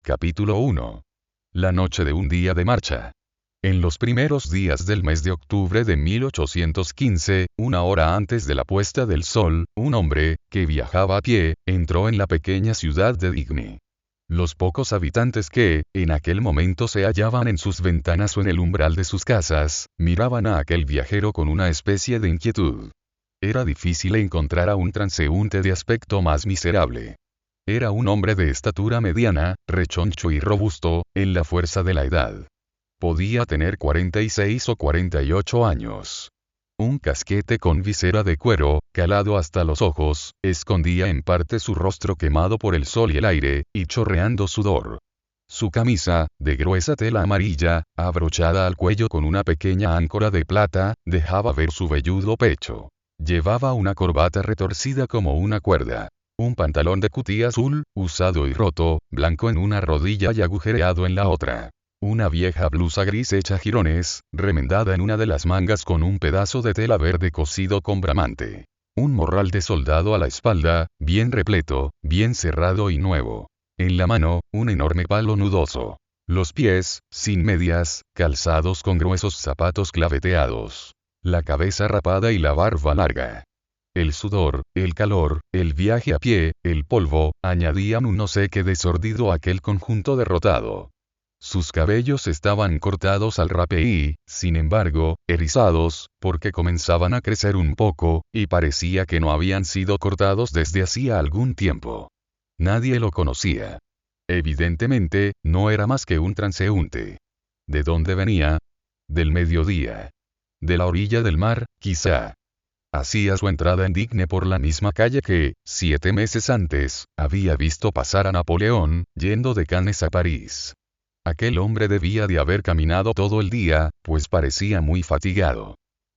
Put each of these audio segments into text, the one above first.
Capítulo 1. La noche de un día de marcha. En los primeros días del mes de octubre de 1815, una hora antes de la puesta del sol, un hombre, que viajaba a pie, entró en la pequeña ciudad de Digne. Los pocos habitantes que, en aquel momento se hallaban en sus ventanas o en el umbral de sus casas, miraban a aquel viajero con una especie de inquietud. Era difícil encontrar a un transeúnte de aspecto más miserable. Era un hombre de estatura mediana, rechoncho y robusto, en la fuerza de la edad. Podía tener 46 o 48 años. Un casquete con visera de cuero, calado hasta los ojos, escondía en parte su rostro quemado por el sol y el aire, y chorreando sudor. Su camisa, de gruesa tela amarilla, abrochada al cuello con una pequeña áncora de plata, dejaba ver su velludo pecho. Llevaba una corbata retorcida como una cuerda. Un pantalón de cutí azul, usado y roto, blanco en una rodilla y agujereado en la otra. Una vieja blusa gris hecha jirones, remendada en una de las mangas con un pedazo de tela verde cosido con bramante. Un morral de soldado a la espalda, bien repleto, bien cerrado y nuevo. En la mano, un enorme palo nudoso. Los pies, sin medias, calzados con gruesos zapatos claveteados. La cabeza rapada y la barba larga. El sudor, el calor, el viaje a pie, el polvo, añadían un no sé qué de sordido a aquel conjunto derrotado. Sus cabellos estaban cortados al rape y, sin embargo, erizados, porque comenzaban a crecer un poco, y parecía que no habían sido cortados desde hacía algún tiempo. Nadie lo conocía. Evidentemente, no era más que un transeúnte. ¿De dónde venía? Del mediodía. De la orilla del mar, quizá. Hacía su entrada en Digne por la misma calle que, 7 meses antes, había visto pasar a Napoleón, yendo de Cannes a París. Aquel hombre debía de haber caminado todo el día, pues parecía muy fatigado.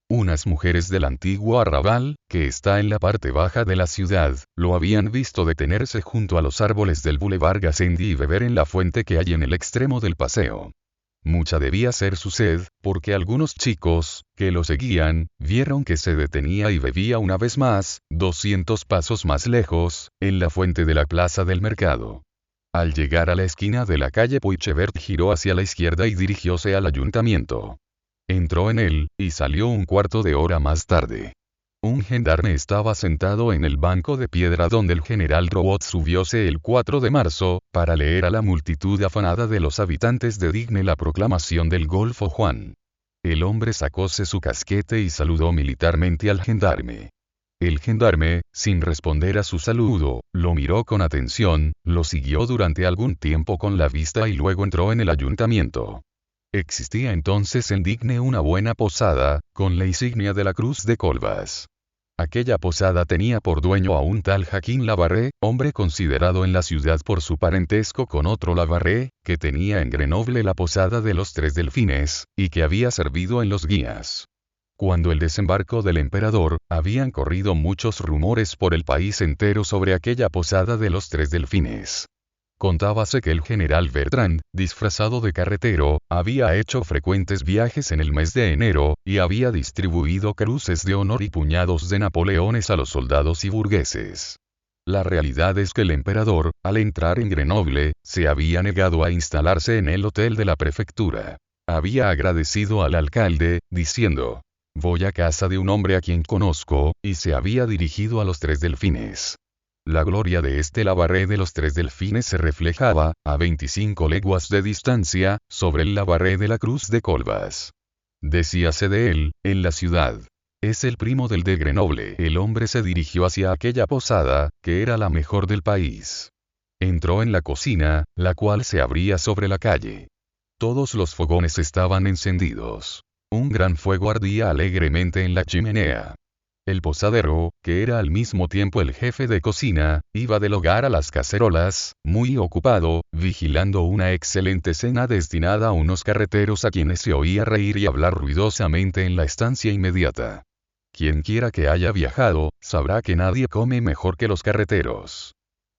Unas mujeres del antiguo arrabal, que está en la parte baja de la ciudad, lo habían visto detenerse junto a los árboles del Boulevard Gassendi y beber en la fuente que hay en el extremo del paseo. Mucha debía ser su sed, porque algunos chicos, que lo seguían, vieron que se detenía y bebía una vez más, 200 pasos más lejos, en la fuente de la plaza del mercado. Al llegar a la esquina de la calle Puigvert giró hacia la izquierda y dirigióse al ayuntamiento. Entró en él, y salió un cuarto de hora más tarde. Un gendarme estaba sentado en el banco de piedra donde el general Robot subióse el 4 de marzo, para leer a la multitud afanada de los habitantes de Digne la proclamación del Golfo Juan. El hombre sacóse su casquete y saludó militarmente al gendarme. El gendarme, sin responder a su saludo, lo miró con atención, lo siguió durante algún tiempo con la vista y luego entró en el ayuntamiento. Existía entonces en Digne una buena posada, con la insignia de la Cruz de Colbas. Aquella posada tenía por dueño a un tal Joaquín Labarré, hombre considerado en la ciudad por su parentesco con otro Labarré, que tenía en Grenoble la posada de los Tres Delfines, y que había servido en los guías. Cuando el desembarco del emperador, habían corrido muchos rumores por el país entero sobre aquella posada de los Tres Delfines. Contábase que el general Bertrand, disfrazado de carretero, había hecho frecuentes viajes en el mes de enero, y había distribuido cruces de honor y puñados de Napoleones a los soldados y burgueses. La realidad es que el emperador, al entrar en Grenoble, se había negado a instalarse en el hotel de la prefectura. Había agradecido al alcalde, diciendo: «Voy a casa de un hombre a quien conozco», y se había dirigido a los Tres Delfines. La gloria de este Labarré de los Tres Delfines se reflejaba, a 25 leguas de distancia, sobre el Labarré de la Cruz de Colbas. Decíase de él, en la ciudad: «Es el primo del de Grenoble». El hombre se dirigió hacia aquella posada, que era la mejor del país. Entró en la cocina, la cual se abría sobre la calle. Todos los fogones estaban encendidos. Un gran fuego ardía alegremente en la chimenea. El posadero, que era al mismo tiempo el jefe de cocina, iba del hogar a las cacerolas, muy ocupado, vigilando una excelente cena destinada a unos carreteros a quienes se oía reír y hablar ruidosamente en la estancia inmediata. Quienquiera que haya viajado, sabrá que nadie come mejor que los carreteros.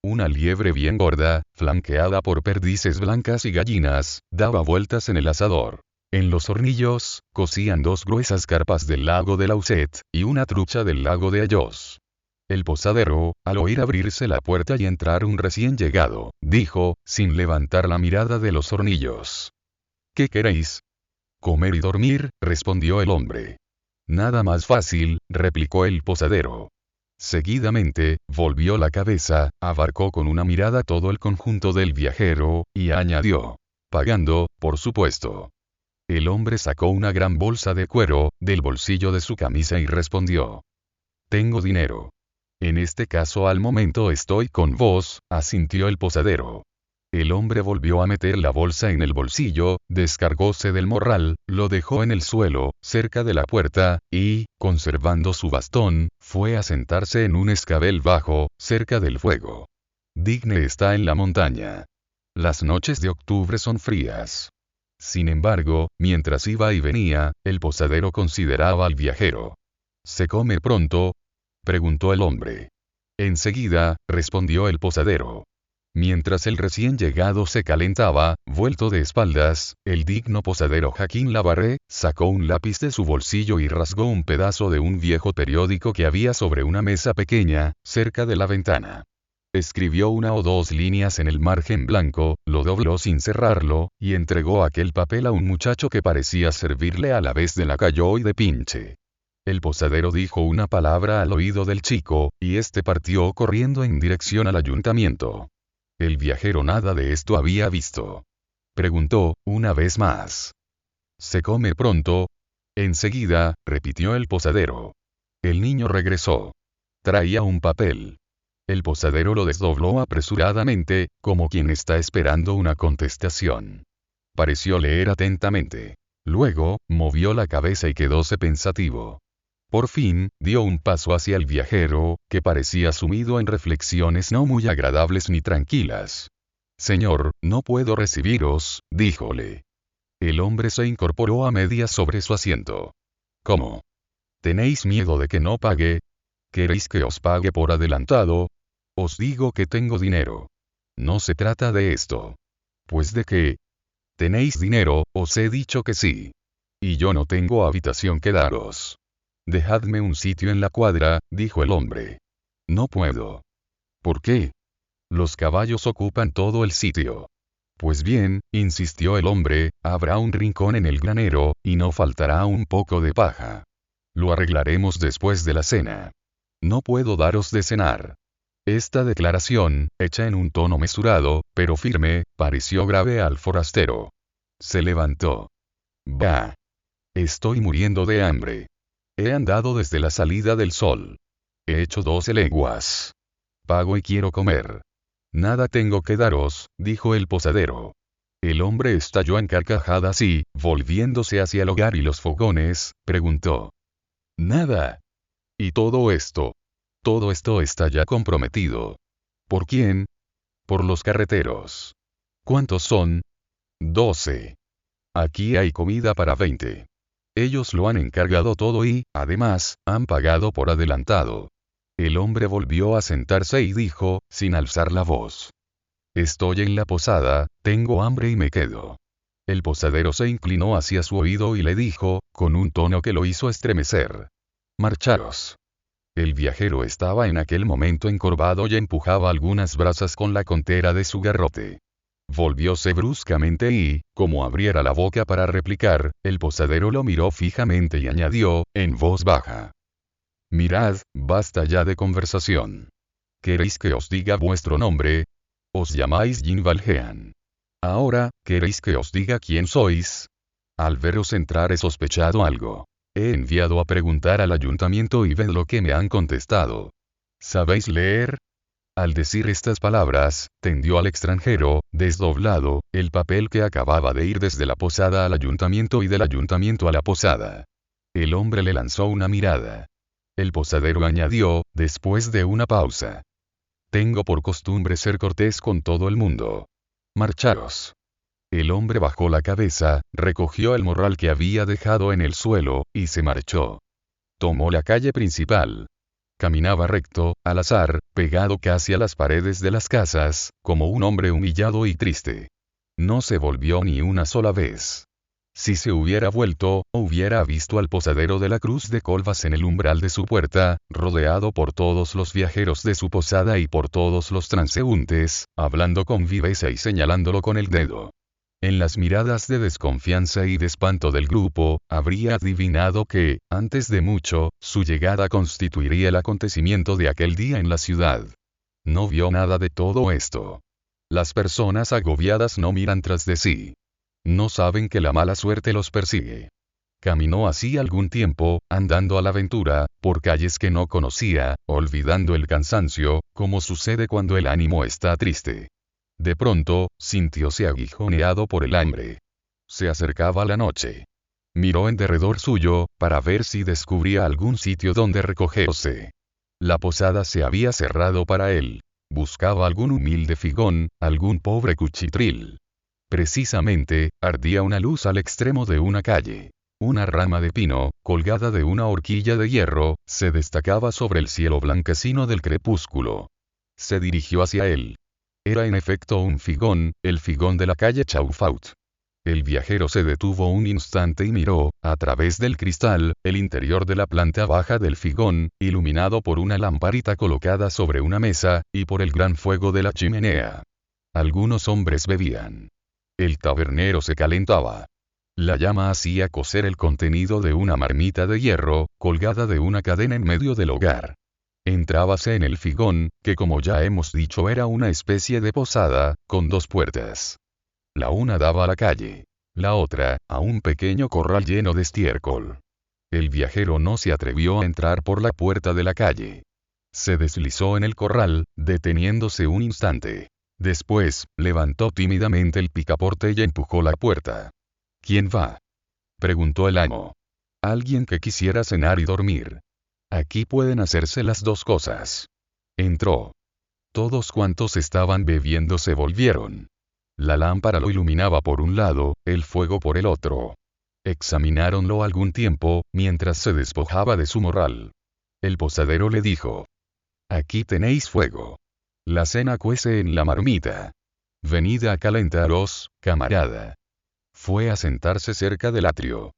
Una liebre bien gorda, flanqueada por perdices blancas y gallinas, daba vueltas en el asador. En los hornillos, cocían 2 gruesas carpas del lago de Lauset, y una trucha del lago de Ayos. El posadero, al oír abrirse la puerta y entrar un recién llegado, dijo, sin levantar la mirada de los hornillos. ¿Qué queréis? Comer y dormir, respondió el hombre. Nada más fácil, replicó el posadero. Seguidamente, volvió la cabeza, abarcó con una mirada todo el conjunto del viajero, y añadió. Pagando, por supuesto. El hombre sacó una gran bolsa de cuero, del bolsillo de su camisa y respondió. Tengo dinero. En este caso al momento estoy con vos, asintió el posadero. El hombre volvió a meter la bolsa en el bolsillo, descargóse del morral, lo dejó en el suelo, cerca de la puerta, y, conservando su bastón, fue a sentarse en un escabel bajo, cerca del fuego. Digne está en la montaña. Las noches de octubre son frías. Sin embargo, mientras iba y venía, el posadero consideraba al viajero. ¿Se come pronto? Preguntó el hombre. Enseguida, respondió el posadero. Mientras el recién llegado se calentaba, vuelto de espaldas, el digno posadero Joaquín Labarré, sacó un lápiz de su bolsillo y rasgó un pedazo de un viejo periódico que había sobre una mesa pequeña, cerca de la ventana. Escribió una o dos líneas en el margen blanco, lo dobló sin cerrarlo, y entregó aquel papel a un muchacho que parecía servirle a la vez de lacayo y de pinche. El posadero dijo una palabra al oído del chico, y este partió corriendo en dirección al ayuntamiento. El viajero nada de esto había visto. Preguntó, una vez más. ¿Se come pronto? Enseguida, repitió el posadero. El niño regresó. Traía un papel. El posadero lo desdobló apresuradamente, como quien está esperando una contestación. Pareció leer atentamente. Luego, movió la cabeza y quedóse pensativo. Por fin, dio un paso hacia el viajero, que parecía sumido en reflexiones no muy agradables ni tranquilas. Señor, no puedo recibiros, díjole. El hombre se incorporó a medias sobre su asiento. ¿Cómo? ¿Tenéis miedo de que no pague? ¿Queréis que os pague por adelantado? Os digo que tengo dinero. No se trata de esto. ¿Pues de qué? ¿Tenéis dinero? Os he dicho que sí. Y yo no tengo habitación que daros. Dejadme un sitio en la cuadra, dijo el hombre. No puedo. ¿Por qué? Los caballos ocupan todo el sitio. Pues bien, insistió el hombre, habrá un rincón en el granero, y no faltará un poco de paja. Lo arreglaremos después de la cena. No puedo daros de cenar. Esta declaración, hecha en un tono mesurado, pero firme, pareció grave al forastero. Se levantó. Bah. Estoy muriendo de hambre. He andado desde la salida del sol. He hecho 12 leguas. Pago y quiero comer. Nada tengo que daros, dijo el posadero. El hombre estalló en carcajadas y, volviéndose hacia el hogar y los fogones, preguntó. Nada. ¿Y todo esto? Todo esto está ya comprometido. ¿Por quién? Por los carreteros. ¿Cuántos son? 12. Aquí hay comida para 20. Ellos lo han encargado todo y, además, han pagado por adelantado. El hombre volvió a sentarse y dijo, sin alzar la voz. Estoy en la posada, tengo hambre y me quedo. El posadero se inclinó hacia su oído y le dijo, con un tono que lo hizo estremecer. Marcharos. El viajero estaba en aquel momento encorvado y empujaba algunas brasas con la contera de su garrote. Volvióse bruscamente y, como abriera la boca para replicar, el posadero lo miró fijamente y añadió, en voz baja. Mirad, basta ya de conversación. ¿Queréis que os diga vuestro nombre? Os llamáis Jean Valjean. Ahora, ¿queréis que os diga quién sois? Al veros entrar he sospechado algo. He enviado a preguntar al ayuntamiento y ved lo que me han contestado. ¿Sabéis leer? Al decir estas palabras, tendió al extranjero, desdoblado, el papel que acababa de ir desde la posada al ayuntamiento y del ayuntamiento a la posada. El hombre le lanzó una mirada. El posadero añadió, después de una pausa. Tengo por costumbre ser cortés con todo el mundo. Marcharos. El hombre bajó la cabeza, recogió el morral que había dejado en el suelo, y se marchó. Tomó la calle principal. Caminaba recto, al azar, pegado casi a las paredes de las casas, como un hombre humillado y triste. No se volvió ni una sola vez. Si se hubiera vuelto, hubiera visto al posadero de la Cruz de Colvas en el umbral de su puerta, rodeado por todos los viajeros de su posada y por todos los transeúntes, hablando con viveza y señalándolo con el dedo. En las miradas de desconfianza y de espanto del grupo, habría adivinado que, antes de mucho, su llegada constituiría el acontecimiento de aquel día en la ciudad. No vio nada de todo esto. Las personas agobiadas no miran tras de sí. No saben que la mala suerte los persigue. Caminó así algún tiempo, andando a la aventura, por calles que no conocía, olvidando el cansancio, como sucede cuando el ánimo está triste. De pronto, sintióse aguijoneado por el hambre. Se acercaba la noche. Miró en derredor suyo, para ver si descubría algún sitio donde recogerse. La posada se había cerrado para él. Buscaba algún humilde figón, algún pobre cuchitril. Precisamente, ardía una luz al extremo de una calle. Una rama de pino, colgada de una horquilla de hierro, se destacaba sobre el cielo blanquecino del crepúsculo. Se dirigió hacia él. Era en efecto un figón, el figón de la calle Chaufaut. El viajero se detuvo un instante y miró, a través del cristal, el interior de la planta baja del figón, iluminado por una lamparita colocada sobre una mesa, y por el gran fuego de la chimenea. Algunos hombres bebían. El tabernero se calentaba. La llama hacía cocer el contenido de una marmita de hierro, colgada de una cadena en medio del hogar. Entrábase en el figón, que como ya hemos dicho era una especie de posada, con dos puertas. La una daba a la calle. La otra, a un pequeño corral lleno de estiércol. El viajero no se atrevió a entrar por la puerta de la calle. Se deslizó en el corral, deteniéndose un instante. Después, levantó tímidamente el picaporte y empujó la puerta. ¿Quién va?, preguntó el amo. Alguien que quisiera cenar y dormir. Aquí pueden hacerse las dos cosas. Entró. Todos cuantos estaban bebiendo se volvieron. La lámpara lo iluminaba por un lado, el fuego por el otro. Examináronlo algún tiempo, mientras se despojaba de su morral. El posadero le dijo: «Aquí tenéis fuego. La cena cuece en la marmita. Venid a calentaros, camarada». Fue a sentarse cerca del atrio.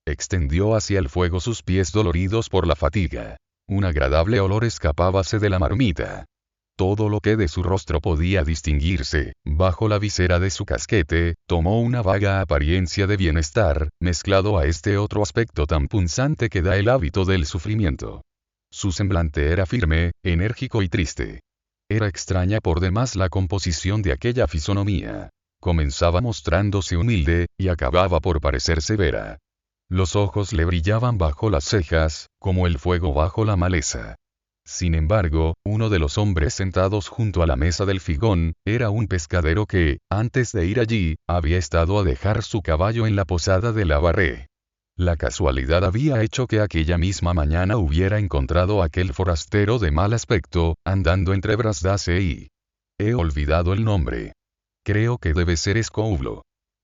Extendió hacia el fuego sus pies doloridos por la fatiga. Un agradable olor escapábase de la marmita. Todo lo que de su rostro podía distinguirse, bajo la visera de su casquete, tomó una vaga apariencia de bienestar, mezclado a este otro aspecto tan punzante que da el hábito del sufrimiento. Su semblante era firme, enérgico y triste. Era extraña por demás la composición de aquella fisonomía. Comenzaba mostrándose humilde, y acababa por parecer severa. Los ojos le brillaban bajo las cejas, como el fuego bajo la maleza. Sin embargo, uno de los hombres sentados junto a la mesa del figón, era un pescadero que, antes de ir allí, había estado a dejar su caballo en la posada de la Barré. La casualidad había hecho que aquella misma mañana hubiera encontrado a aquel forastero de mal aspecto, andando entre Brasdace y... He olvidado el nombre. Creo que debe ser Escoublo.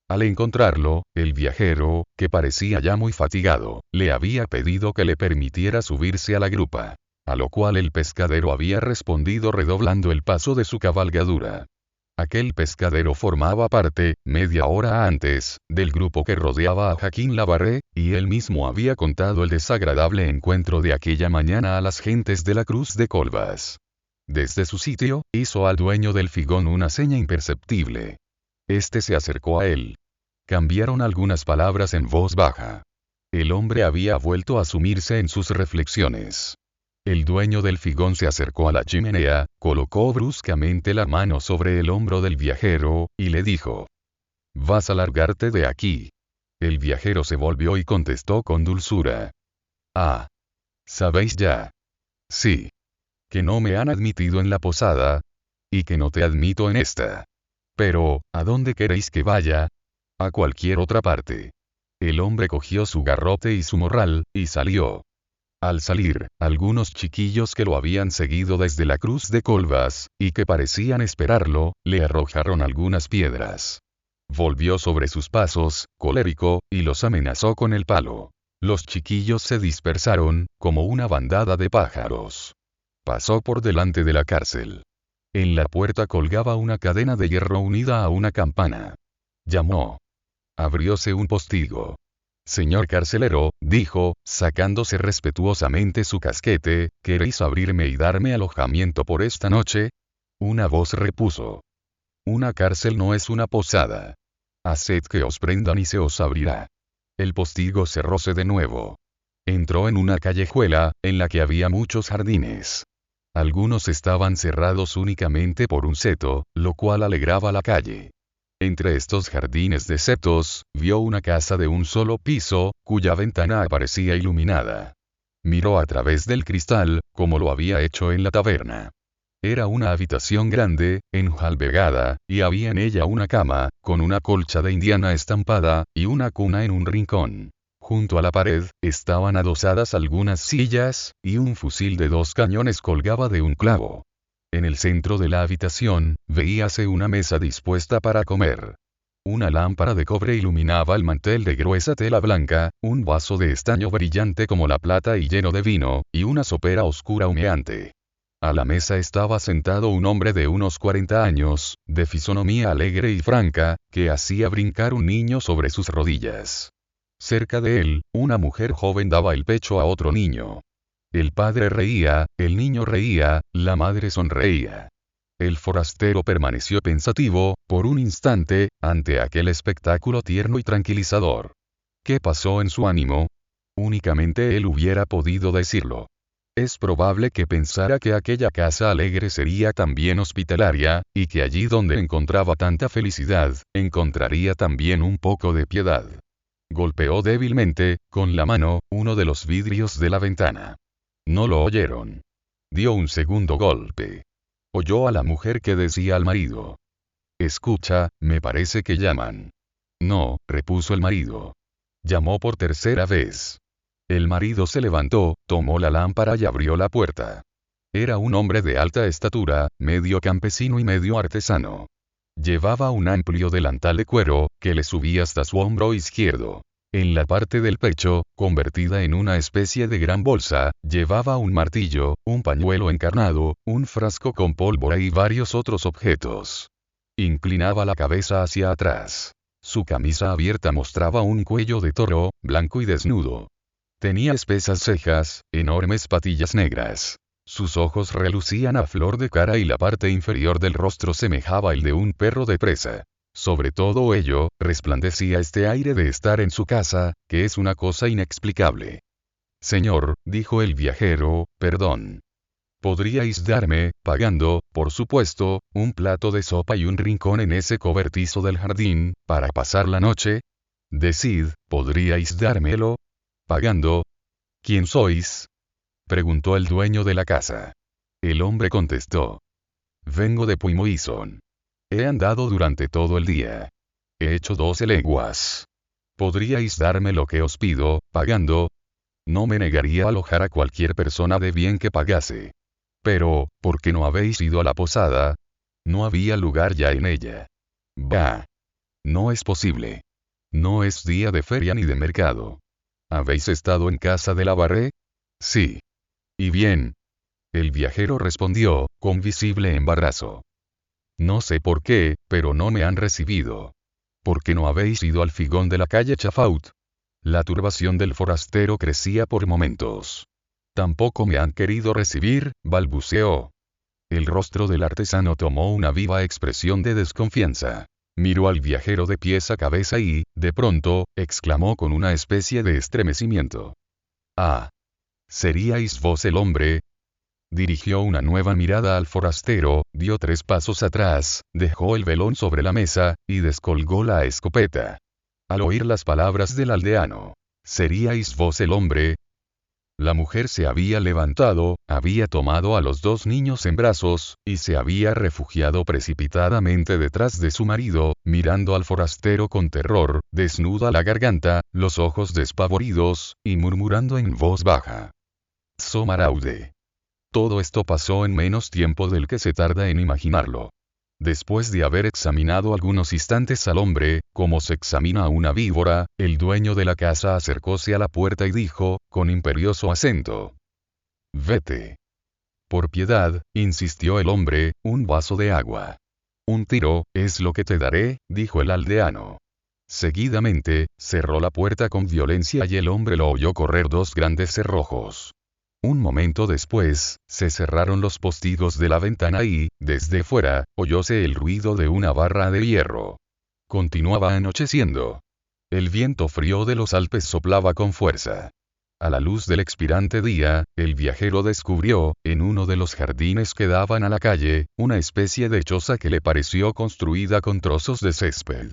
Al encontrarlo, el viajero, que parecía ya muy fatigado, le había pedido que le permitiera subirse a la grupa. A lo cual el pescadero había respondido redoblando el paso de su cabalgadura. Aquel pescadero formaba parte, media hora antes, del grupo que rodeaba a Joaquín Labarré, y él mismo había contado el desagradable encuentro de aquella mañana a las gentes de la Cruz de Colvas. Desde su sitio, hizo al dueño del figón una seña imperceptible. Este se acercó a él. Cambiaron algunas palabras en voz baja. El hombre había vuelto a sumirse en sus reflexiones. El dueño del figón se acercó a la chimenea, colocó bruscamente la mano sobre el hombro del viajero, y le dijo: «Vas a largarte de aquí». El viajero se volvió y contestó con dulzura: «Ah. ¿Sabéis ya?» «Sí. Que no me han admitido en la posada. Y que no te admito en esta. Pero, ¿a dónde queréis que vaya?» «A cualquier otra parte». El hombre cogió su garrote y su morral, y salió. Al salir, algunos chiquillos que lo habían seguido desde la Cruz de Colvas, y que parecían esperarlo, le arrojaron algunas piedras. Volvió sobre sus pasos, colérico, y los amenazó con el palo. Los chiquillos se dispersaron, como una bandada de pájaros. Pasó por delante de la cárcel. En la puerta colgaba una cadena de hierro unida a una campana. Llamó. Abrióse un postigo. Señor carcelero, dijo, sacándose respetuosamente su casquete, ¿queréis abrirme y darme alojamiento por esta noche? Una voz repuso. Una cárcel no es una posada. Haced que os prendan y se os abrirá. El postigo cerróse de nuevo. Entró en una callejuela, en la que había muchos jardines. Algunos estaban cerrados únicamente por un seto, lo cual alegraba la calle. Entre estos jardines de setos, vio una casa de un solo piso, cuya ventana aparecía iluminada. Miró a través del cristal, como lo había hecho en la taberna. Era una habitación grande, enjalbegada, y había en ella una cama, con una colcha de indiana estampada, y una cuna en un rincón. Junto a la pared, estaban adosadas algunas sillas, y un fusil de 2 cañones colgaba de un clavo. En el centro de la habitación, veíase una mesa dispuesta para comer. Una lámpara de cobre iluminaba el mantel de gruesa tela blanca, un vaso de estaño brillante como la plata y lleno de vino, y una sopera oscura humeante. A la mesa estaba sentado un hombre de unos 40 años, de fisonomía alegre y franca, que hacía brincar un niño sobre sus rodillas. Cerca de él, una mujer joven daba el pecho a otro niño. El padre reía, el niño reía, la madre sonreía. El forastero permaneció pensativo, por un instante, ante aquel espectáculo tierno y tranquilizador. ¿Qué pasó en su ánimo? Únicamente él hubiera podido decirlo. Es probable que pensara que aquella casa alegre sería también hospitalaria, y que allí donde encontraba tanta felicidad, encontraría también un poco de piedad. Golpeó débilmente, con la mano, uno de los vidrios de la ventana. No lo oyeron. Dio un segundo golpe. Oyó a la mujer que decía al marido. Escucha, me parece que llaman. No, repuso el marido. Llamó por tercera vez. El marido se levantó, tomó la lámpara y abrió la puerta. Era un hombre de alta estatura, medio campesino y medio artesano. Llevaba un amplio delantal de cuero, que le subía hasta su hombro izquierdo. En la parte del pecho, convertida en una especie de gran bolsa, llevaba un martillo, un pañuelo encarnado, un frasco con pólvora y varios otros objetos. Inclinaba la cabeza hacia atrás. Su camisa abierta mostraba un cuello de toro, blanco y desnudo. Tenía espesas cejas, enormes patillas negras. Sus ojos relucían a flor de cara y la parte inferior del rostro semejaba el de un perro de presa. Sobre todo ello, resplandecía este aire de estar en su casa, que es una cosa inexplicable. Señor, dijo el viajero, perdón. ¿Podríais darme, pagando, por supuesto, un plato de sopa y un rincón en ese cobertizo del jardín, para pasar la noche? Decid, ¿podríais dármelo? Pagando. ¿Quién sois? Preguntó el dueño de la casa. El hombre contestó. Vengo de Puimoison. He andado durante todo el día. He hecho 12 leguas. ¿Podríais darme lo que os pido, pagando? No me negaría a alojar a cualquier persona de bien que pagase. Pero, ¿por qué no habéis ido a la posada? No había lugar ya en ella. Bah. No es posible. No es día de feria ni de mercado. ¿Habéis estado en casa de la Barré? Sí. ¿Y bien? El viajero respondió, con visible embarazo. No sé por qué, pero no me han recibido. ¿Por qué no habéis ido al figón de la calle Chafaut? La turbación del forastero crecía por momentos. Tampoco me han querido recibir, balbuceó. El rostro del artesano tomó una viva expresión de desconfianza. Miró al viajero de pies a cabeza y, de pronto, exclamó con una especie de estremecimiento. Ah. ¿Seríais vos el hombre? Dirigió una nueva mirada al forastero, dio 3 pasos atrás, dejó el velón sobre la mesa, y descolgó la escopeta. Al oír las palabras del aldeano. ¿Seríais vos el hombre? La mujer se había levantado, había tomado a los 2 niños en brazos, y se había refugiado precipitadamente detrás de su marido, mirando al forastero con terror, desnuda la garganta, los ojos despavoridos, y murmurando en voz baja. Somaraude. Todo esto pasó en menos tiempo del que se tarda en imaginarlo. Después de haber examinado algunos instantes al hombre, como se examina a una víbora, el dueño de la casa acercóse a la puerta y dijo, con imperioso acento. Vete. Por piedad, insistió el hombre, un vaso de agua. Un tiro, es lo que te daré, dijo el aldeano. Seguidamente, cerró la puerta con violencia y el hombre lo oyó correr 2 grandes cerrojos. Un momento después, se cerraron los postigos de la ventana y, desde fuera, oyóse el ruido de una barra de hierro. Continuaba anocheciendo. El viento frío de los Alpes soplaba con fuerza. A la luz del expirante día, el viajero descubrió, en uno de los jardines que daban a la calle, una especie de choza que le pareció construida con trozos de césped.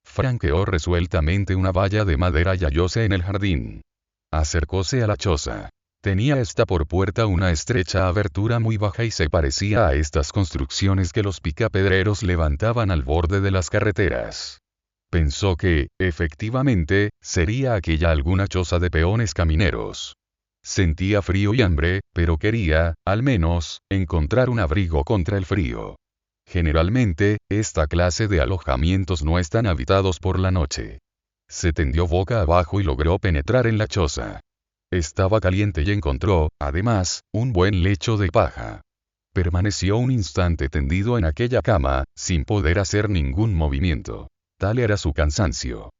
Franqueó resueltamente una valla de madera y hallóse en el jardín. Acercóse a la choza. Tenía esta por puerta una estrecha abertura muy baja y se parecía a estas construcciones que los picapedreros levantaban al borde de las carreteras. Pensó que, efectivamente, sería aquella alguna choza de peones camineros. Sentía frío y hambre, pero quería, al menos, encontrar un abrigo contra el frío. Generalmente, esta clase de alojamientos no están habitados por la noche. Se tendió boca abajo y logró penetrar en la choza. Estaba caliente y encontró, además, un buen lecho de paja. Permaneció un instante tendido en aquella cama, sin poder hacer ningún movimiento. Tal era su cansancio.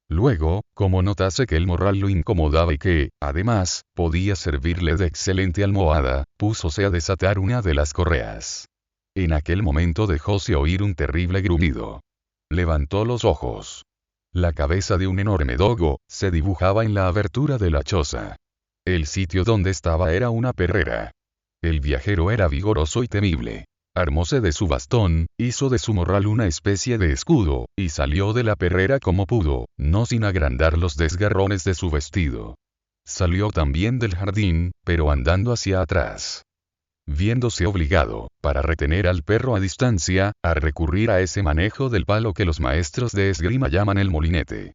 Luego, como notase que el morral lo incomodaba y que, además, podía servirle de excelente almohada, púsose a desatar una de las correas. En aquel momento dejóse oír un terrible gruñido. Levantó los ojos. La cabeza de un enorme dogo se dibujaba en la abertura de la choza. El sitio donde estaba era una perrera. El viajero era vigoroso y temible. Armóse de su bastón, hizo de su morral una especie de escudo, y salió de la perrera como pudo, no sin agrandar los desgarrones de su vestido. Salió también del jardín, pero andando hacia atrás. Viéndose obligado, para retener al perro a distancia, a recurrir a ese manejo del palo que los maestros de esgrima llaman el molinete.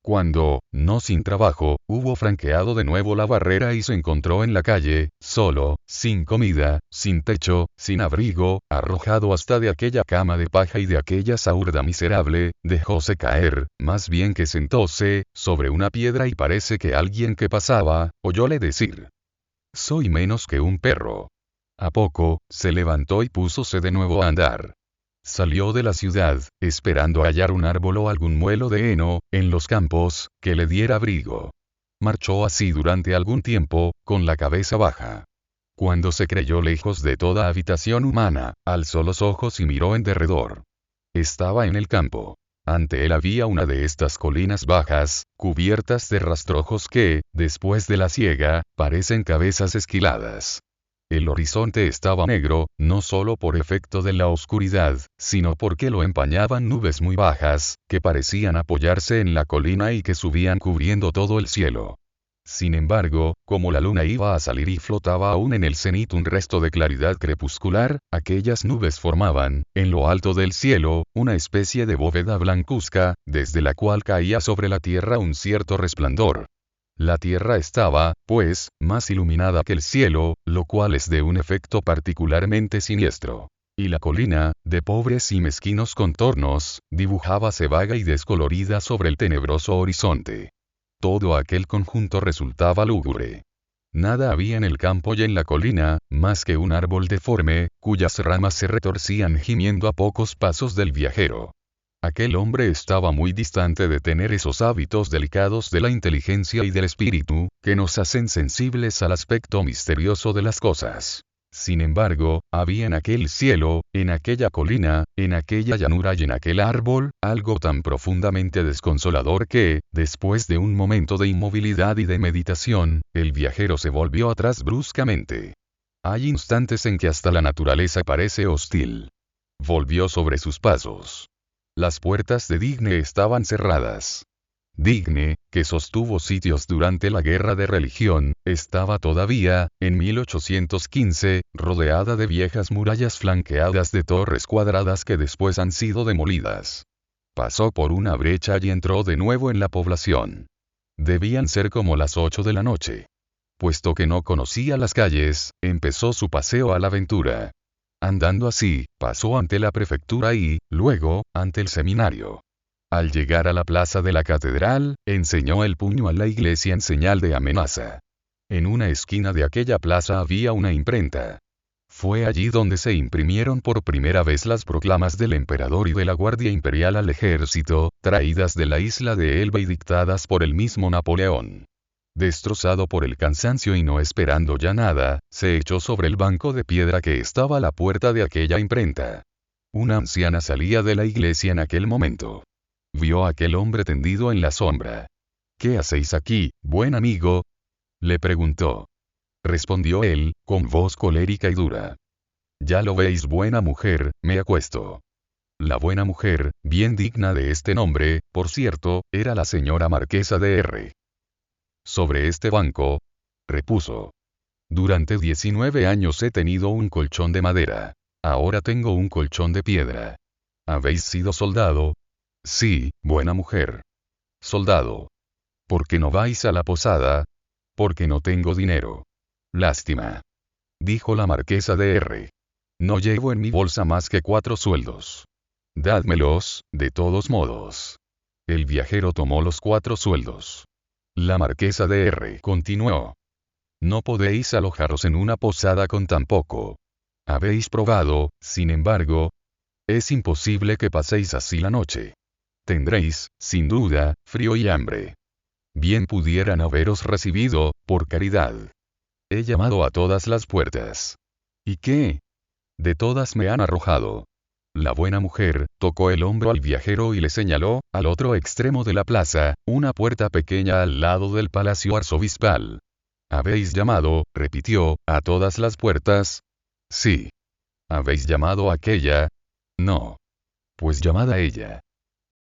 Cuando, no sin trabajo, hubo franqueado de nuevo la barrera y se encontró en la calle, solo, sin comida, sin techo, sin abrigo, arrojado hasta de aquella cama de paja y de aquella saúrda miserable, dejóse caer, más bien que sentóse, sobre una piedra y parece que alguien que pasaba, oyóle decir: «Soy menos que un perro». A poco, se levantó y púsose de nuevo a andar. Salió de la ciudad, esperando hallar un árbol o algún muelo de heno, en los campos, que le diera abrigo. Marchó así durante algún tiempo, con la cabeza baja. Cuando se creyó lejos de toda habitación humana, alzó los ojos y miró en derredor. Estaba en el campo. Ante él había una de estas colinas bajas, cubiertas de rastrojos que, después de la siega, parecen cabezas esquiladas. El horizonte estaba negro, no solo por efecto de la oscuridad, sino porque lo empañaban nubes muy bajas, que parecían apoyarse en la colina y que subían cubriendo todo el cielo. Sin embargo, como la luna iba a salir y flotaba aún en el cenit un resto de claridad crepuscular, aquellas nubes formaban, en lo alto del cielo, una especie de bóveda blancuzca, desde la cual caía sobre la tierra un cierto resplandor. La tierra estaba, pues, más iluminada que el cielo, lo cual es de un efecto particularmente siniestro. Y la colina, de pobres y mezquinos contornos, dibujábase vaga y descolorida sobre el tenebroso horizonte. Todo aquel conjunto resultaba lúgubre. Nada había en el campo y en la colina, más que un árbol deforme, cuyas ramas se retorcían gimiendo a pocos pasos del viajero. Aquel hombre estaba muy distante de tener esos hábitos delicados de la inteligencia y del espíritu, que nos hacen sensibles al aspecto misterioso de las cosas. Sin embargo, había en aquel cielo, en aquella colina, en aquella llanura y en aquel árbol, algo tan profundamente desconsolador que, después de un momento de inmovilidad y de meditación, el viajero se volvió atrás bruscamente. Hay instantes en que hasta la naturaleza parece hostil. Volvió sobre sus pasos. Las puertas de Digne estaban cerradas. Digne, que sostuvo sitios durante la guerra de religión, estaba todavía, en 1815, rodeada de viejas murallas flanqueadas de torres cuadradas que después han sido demolidas. Pasó por una brecha y entró de nuevo en la población. Debían ser como las 8 de la noche. Puesto que no conocía las calles, empezó su paseo a la aventura. Andando así, pasó ante la prefectura y, luego, ante el seminario. Al llegar a la plaza de la catedral, enseñó el puño a la iglesia en señal de amenaza. En una esquina de aquella plaza había una imprenta. Fue allí donde se imprimieron por primera vez las proclamas del emperador y de la Guardia Imperial al ejército, traídas de la isla de Elba y dictadas por el mismo Napoleón. Destrozado por el cansancio y no esperando ya nada, se echó sobre el banco de piedra que estaba a la puerta de aquella imprenta. Una anciana salía de la iglesia en aquel momento. Vio a aquel hombre tendido en la sombra. «¿Qué hacéis aquí, buen amigo?», le preguntó. Respondió él, con voz colérica y dura. «Ya lo veis, buena mujer, me acuesto». La buena mujer, bien digna de este nombre, por cierto, era la señora marquesa de R. «Sobre este banco», repuso. «Durante 19 años he tenido un colchón de madera. Ahora tengo un colchón de piedra». «¿Habéis sido soldado?». «Sí, buena mujer». «Soldado. ¿Por qué no vais a la posada?». «Porque no tengo dinero». «Lástima», dijo la marquesa de R. «No llevo en mi bolsa más que 4 sueldos». «Dádmelos, de todos modos». El viajero tomó los 4 sueldos. La marquesa de R. continuó. «No podéis alojaros en una posada con tan poco. Habéis probado, sin embargo. Es imposible que paséis así la noche. Tendréis, sin duda, frío y hambre. Bien pudieran haberos recibido, por caridad. He llamado a todas las puertas. ¿Y qué? De todas me han arrojado». La buena mujer tocó el hombro al viajero y le señaló, al otro extremo de la plaza, una puerta pequeña al lado del palacio arzobispal. «¿Habéis llamado?», repitió, «a todas las puertas?». «Sí». «¿Habéis llamado a aquella?». «No». «Pues llamad a ella».